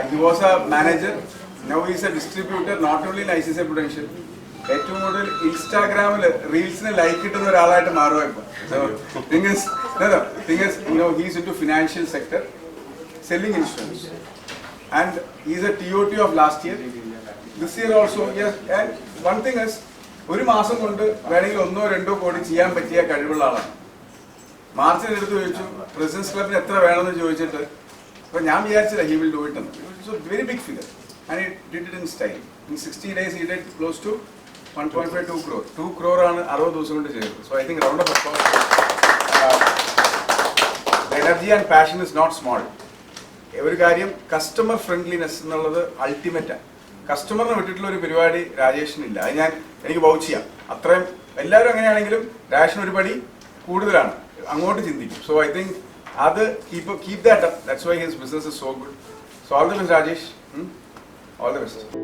He was a manager. Now he is a distributor, not only in ICICI Prudential. ഏറ്റവും കൂടുതൽ ഇൻസ്റ്റാഗ്രാമിൽ റീൽസിന് like കിട്ടുന്ന ഒരാളായിട്ട് മാറുക ഇപ്പോൾ. So thing is, he is into financial sector, selling insurance, and he is a TOT of last year. This year also, yes. And one thing is, ഒരു മാസം കൊണ്ട് വേണമെങ്കിൽ 1-2 കോടി ചെയ്യാൻ പറ്റിയ കഴിവുള്ള ആളാണ്. മാർച്ചിൽ എടുത്ത് ചോദിച്ചു പ്രസിഡൻസ് ക്ലബിന് എത്ര വേണമെന്ന് ചോദിച്ചിട്ട്, അപ്പോൾ ഞാൻ വിചാരിച്ചില്ല he will do it. It was a very big figure and he did it in style. In 60 days he did close to 1.52 crore. 2 crore ആണ് 60 ദിവസം കൊണ്ട് ചെയ്തത്. So I think round of applause. The energy and passion is not small. ഒരു കാര്യം customer friendliness എന്നുള്ളത് അൾട്ടിമേറ്റാണ്. കസ്റ്റമറിനെ വിട്ടിട്ടുള്ള ഒരു പരിപാടി രാജേഷിനില്ല. അത് എനിക്ക് വൗച്ച് ചെയ്യാം. അത്രയും എല്ലാവരും അങ്ങനെയാണെങ്കിലും രാജേഷിന് ഒരു പടി കൂടുതലാണ്, അങ്ങോട്ട് ചിന്തിക്കും. സോ ഐ തിങ്ക് അത് keep that up. That's why his business is so good. So all the best Rajesh. All the best.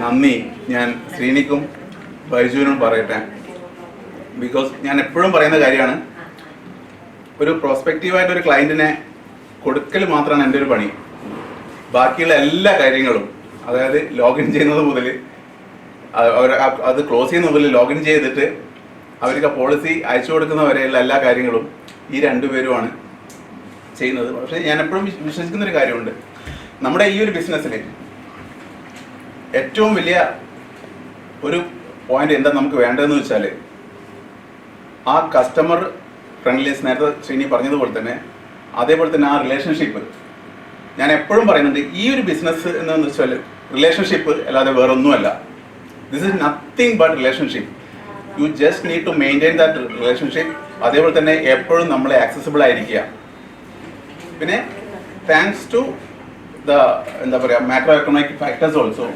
നന്ദി ഞാൻ ശ്രീനിക്കും ബൈജുവിനും പറയട്ടെ. ബിക്കോസ് ഞാൻ എപ്പോഴും പറയുന്ന കാര്യമാണ്, ഒരു പ്രോസ്പെക്റ്റീവായിട്ട് ഒരു ക്ലയൻറ്റിനെ കൊടുക്കൽ മാത്രമാണ് എൻ്റെ ഒരു പണി. ബാക്കിയുള്ള എല്ലാ കാര്യങ്ങളും, അതായത് ലോഗിൻ ചെയ്യുന്നത് മുതൽ അത് ക്ലോസ് ചെയ്യുന്നത് മുതൽ ലോഗിൻ ചെയ്തിട്ട് അവർക്ക് ആ പോളിസി അയച്ചു കൊടുക്കുന്ന വരെയുള്ള എല്ലാ കാര്യങ്ങളും ഈ രണ്ടുപേരുമാണ് ചെയ്യുന്നത്. പക്ഷേ ഞാൻ എപ്പോഴും വിശ്വസിക്കുന്നൊരു കാര്യമുണ്ട്, നമ്മുടെ ഈ ഒരു ബിസിനസ്സിൽ ഏറ്റവും വലിയ ഒരു പോയിന്റ് എന്താ നമുക്ക് വേണ്ടതെന്ന് വെച്ചാൽ ആ കസ്റ്റമർ ഫ്രണ്ട്ലിനെസ്. നേരത്തെ ശ്രീനി പറഞ്ഞതുപോലെ തന്നെ അതേപോലെ തന്നെ ആ റിലേഷൻഷിപ്പ്. ഞാൻ എപ്പോഴും പറയുന്നുണ്ട്, ഈ ഒരു ബിസിനസ് എന്ന് വെച്ചാൽ റിലേഷൻഷിപ്പ് അല്ലാതെ വേറൊന്നുമല്ല. This is nothing but relationship. You just need to maintain that relationship. അതേപോലെ തന്നെ എപ്പോഴും നമ്മൾ ആക്സസിബിൾ ആയിരിക്കുക. പിന്നെ താങ്ക്സ് ടു ദ എന്താ പറയുക മാക്രോ എക്കണോമിക് ഫാക്ടേഴ്സ് ഓൾസോ.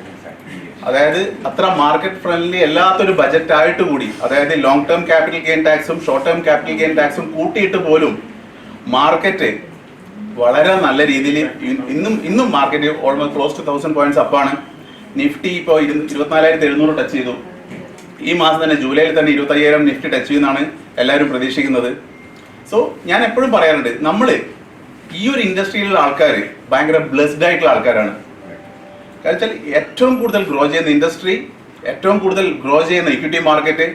അതായത് അത്ര മാർക്കറ്റ് ഫ്രണ്ട്ലി അല്ലാത്തൊരു ബജറ്റായിട്ട് കൂടി, അതായത് ലോങ് ടേം ക്യാപിറ്റൽ ഗെയിൻ ടാക്സും ഷോർട്ട് ടേം ക്യാപിറ്റൽ ഗെയിൻ ടാക്സും കൂട്ടിയിട്ട് പോലും മാർക്കറ്റ് വളരെ നല്ല രീതിയിൽ ഇന്നും market almost close to 1000 points അപ്പാണ്. നിഫ്റ്റി ഇപ്പോൾ 24,700 ടച്ച് ചെയ്തു. ഈ മാസം തന്നെ ജൂലൈയിൽ തന്നെ 25,000 നിഫ്റ്റി ടച്ച് ചെയ്യുന്നതാണ് എല്ലാവരും പ്രതീക്ഷിക്കുന്നത്. സോ ഞാൻ എപ്പോഴും പറയാറുണ്ട്, നമ്മൾ ഈ ഒരു ഇൻഡസ്ട്രിയിലുള്ള ആൾക്കാർ ഭയങ്കര ബ്ലെസ്ഡ് ആയിട്ടുള്ള ആൾക്കാരാണ്. കാരണം വെച്ചാൽ ഏറ്റവും കൂടുതൽ ഗ്രോ ചെയ്യുന്ന ഇൻഡസ്ട്രി, ഏറ്റവും കൂടുതൽ ഗ്രോ ചെയ്യുന്ന ഇക്വിറ്റി മാർക്കറ്റ്,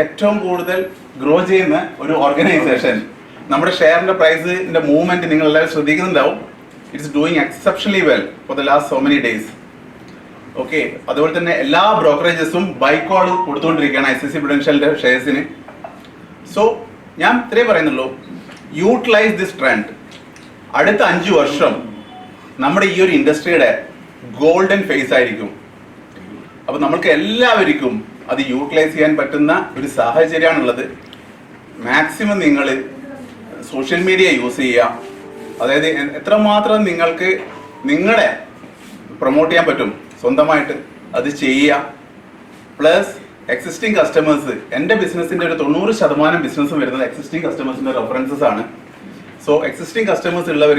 ഏറ്റവും കൂടുതൽ ഗ്രോ ചെയ്യുന്ന ഒരു ഓർഗനൈസേഷൻ. നമ്മുടെ ഷെയറിന്റെ പ്രൈസിന്റെ മൂവ്മെന്റ് നിങ്ങൾ എല്ലാവരും ശ്രദ്ധിക്കുന്നുണ്ടാവും. It's doing exceptionally well for the last so many days. Okay, അതുപോലെ തന്നെ എല്ലാ ബ്രോക്കറേജസും ബൈ കോൾ കൊടുത്തുകൊണ്ടിരിക്കുകയാണ് ICICI Prudentialന്റെ ഷെയർസിന്. സോ ഞാൻ ഇത്രേ പറയുന്നുള്ളൂ, യൂട്ടിലൈസ് ദിസ് ട്രെൻഡ്. അടുത്ത 5 വർഷം നമ്മുടെ ഈ ഒരു ഇൻഡസ്ട്രിയുടെ ഗോൾഡൻ ഫേസ് ആയിരിക്കും. അപ്പൊ നമ്മൾക്ക് എല്ലാവർക്കും അത് യൂട്ടിലൈസ് ചെയ്യാൻ പറ്റുന്ന ഒരു സാഹചര്യമാണുള്ളത്. മാക്സിമം നിങ്ങൾ സോഷ്യൽ മീഡിയ യൂസ് ചെയ്യുക. അതായത് എത്രമാത്രം നിങ്ങൾക്ക് നിങ്ങളെ പ്രൊമോട്ട് ചെയ്യാൻ പറ്റും സ്വന്തമായിട്ട് അത് ചെയ്യുക. പ്ലസ് എക്സിസ്റ്റിംഗ് കസ്റ്റമേഴ്സ്, എൻ്റെ ബിസിനസ്സിൻ്റെ ഒരു 90% ബിസിനസ്സും വരുന്നത് എക്സിസ്റ്റിംഗ് കസ്റ്റമേഴ്സിൻ്റെ റെഫറൻസസ് ആണ്. സോ എക്സിസ്റ്റിംഗ് കസ്റ്റമേഴ്സ് ഉള്ളവർ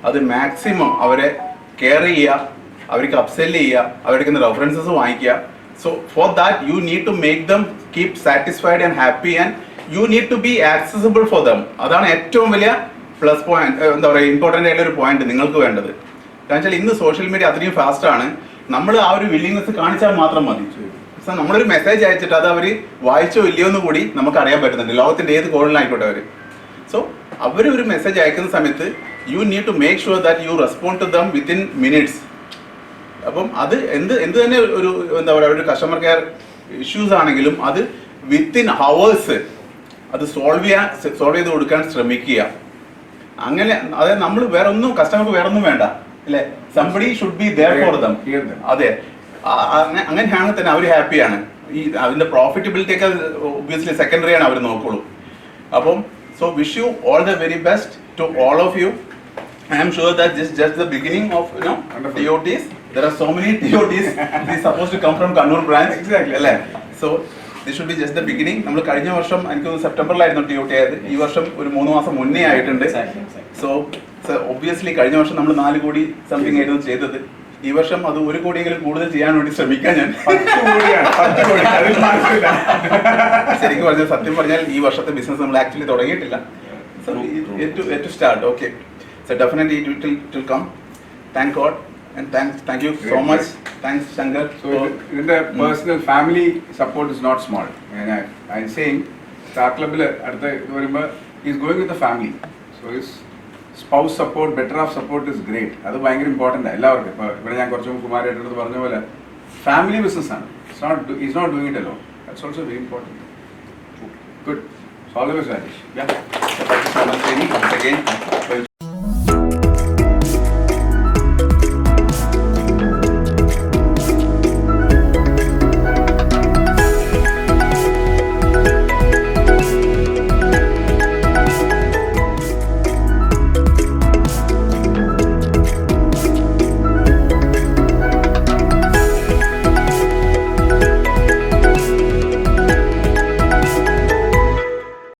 അത് മാക്സിമം അവരെ കെയർ ചെയ്യുക, അവർക്ക് അപ്സെല് ചെയ്യുക, അവർക്ക് റെഫറൻസസ് വാങ്ങിക്കുക. So for that you need to make them keep satisfied and happy and you need to be accessible for them. അതാണ് ഏറ്റവും വലിയ പ്ലസ് പോയിന്റ്, എന്താ പറയുക, ഇമ്പോർട്ടൻ്റ് ആയിട്ടുള്ള ഒരു പോയിന്റ് നിങ്ങൾക്ക് വേണ്ടത്. കാരണം വെച്ചാൽ ഇന്ന് സോഷ്യൽ മീഡിയ അത്രയും ഫാസ്റ്റാണ്. നമ്മൾ ആ ഒരു വില്ലിങ്നെസ് കാണിച്ചാൽ മാത്രം മതി. നമ്മളൊരു മെസ്സേജ് അയച്ചിട്ട് അത് അവർ വായിച്ചോ ഇല്ലയോ എന്ന് കൂടി നമുക്ക് അറിയാൻ പറ്റുന്നുണ്ട്, ലോകത്തിൻ്റെ ഏത് കോണിലായിക്കോട്ടെ അവർ. സോ അവരൊരു മെസ്സേജ് അയക്കുന്ന സമയത്ത് you need to make sure that you respond to them within minutes. അപ്പം അത് എന്ത് തന്നെ ഒരു എന്താ പറയുക ഒരു കസ്റ്റമർ കെയർ ഇഷ്യൂസ് ആണെങ്കിലും അത് വിത്തിൻ ഹവേഴ്സ് അത് സോൾവ് ചെയ്ത് കൊടുക്കാൻ ശ്രമിക്കുക. അങ്ങനെ അതായത് നമ്മൾ വേറെ ഒന്നും കസ്റ്റമർക്ക് വേറെ ഒന്നും വേണ്ട അല്ലെ, somebody should be there for them. അതെ, അങ്ങനെയാണെങ്കിൽ തന്നെ അവർ ഹാപ്പിയാണ്. ഈ അതിന്റെ പ്രോഫിറ്റബിലിറ്റി ഒക്കെ ഒബ്വിയസ്ലി സെക്കൻഡറി ആണ് അവർ നോക്കുള്ളൂ. അപ്പം so wish you all the very best to all of you. I am sure that this is just the beginning of TOTs. There are so many TOTs. This is supposed to come from Kannur branch. Exactly. അല്ലേ? So this should be just the beginning. നമ്മൾ കഴിഞ്ഞ വർഷം എനിക്ക് സെപ്റ്റംബറിലായിരുന്നു TOT ആയത്. ഈ വർഷം ഒരു 3 മാസം മുന്നേ ആയിട്ടുണ്ട്. So obviously കഴിഞ്ഞ വർഷം നമ്മൾ 4 കോടി സംതിങ് ആയിരുന്നു ചെയ്തത്. ഈ വർഷം അത് 1 കോടിയെങ്കിലും കൂടുതൽ ചെയ്യാൻ വേണ്ടി ശ്രമിക്കാൻ ഞാൻ. 10 കോടി ശരിക്കും പറഞ്ഞാൽ സത്യം പറഞ്ഞാൽ ഈ വർഷത്തെ ബിസിനസ് നമ്മൾ ആക്ച്വലി തുടങ്ങിയിട്ടില്ല. So it to start. Okay. So definitely it will come. Thank God and thank you so much. Thanks Shankar. So in the personal family support is not small. And I'm saying Star Club he's going with the family. So his spouse support, better off support is great. That's very important. Family business. He's not doing it alone. That's also very important. Good. So all the best, Rajesh. Yeah. So thank you so much, Srini, once again.